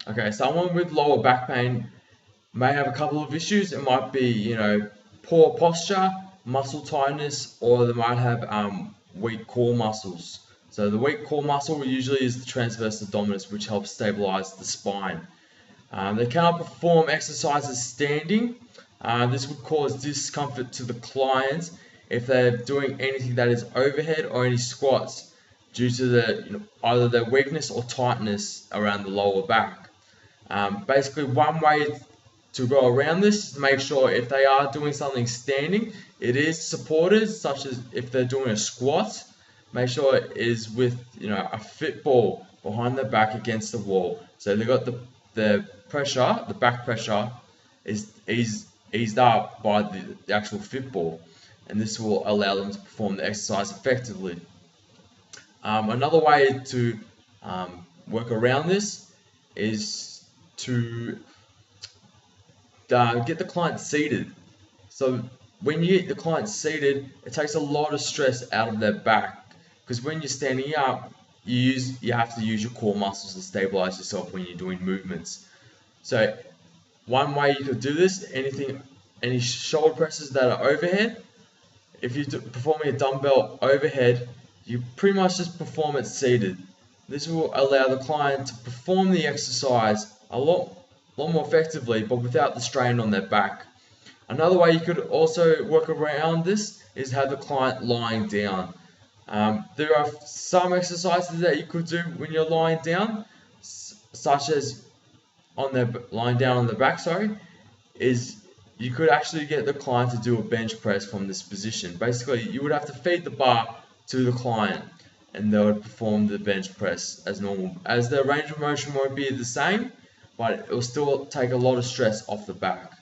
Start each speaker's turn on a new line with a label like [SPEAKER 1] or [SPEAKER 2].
[SPEAKER 1] Okay, someone with lower back pain may have a couple of issues. It might be, poor posture, muscle tightness, or they might have weak core muscles. So the weak core muscle usually is the transverse abdominis, which helps stabilize the spine. They cannot perform exercises standing. This would cause discomfort to the client if they're doing anything that is overhead or any squats due to either their weakness or tightness around the lower back. Basically, one way to go around this is to make sure if they are doing something standing, it is supported, such as if they're doing a squat, make sure it is with a fit ball behind their back against the wall. So they've got the pressure, the back pressure is eased up by the actual fit ball, and this will allow them to perform the exercise effectively. Another way to work around this is to get the client seated. So when you get the client seated, it takes a lot of stress out of their back, because when you're standing up, you have to use your core muscles to stabilize yourself when you're doing movements. So one way you could do this, any shoulder presses that are overhead, if you're performing a dumbbell overhead, you pretty much just perform it seated. This will allow the client to perform the exercise a lot more effectively, but without the strain on their back. Another way you could also work around this is have the client lying down. There are some exercises that you could do when you're lying down, such as lying down on the back. Is you could actually get the client to do a bench press from this position. Basically, you would have to feed the bar to the client, and they would perform the bench press as normal. As their range of motion won't be the same, but it will still take a lot of stress off the back.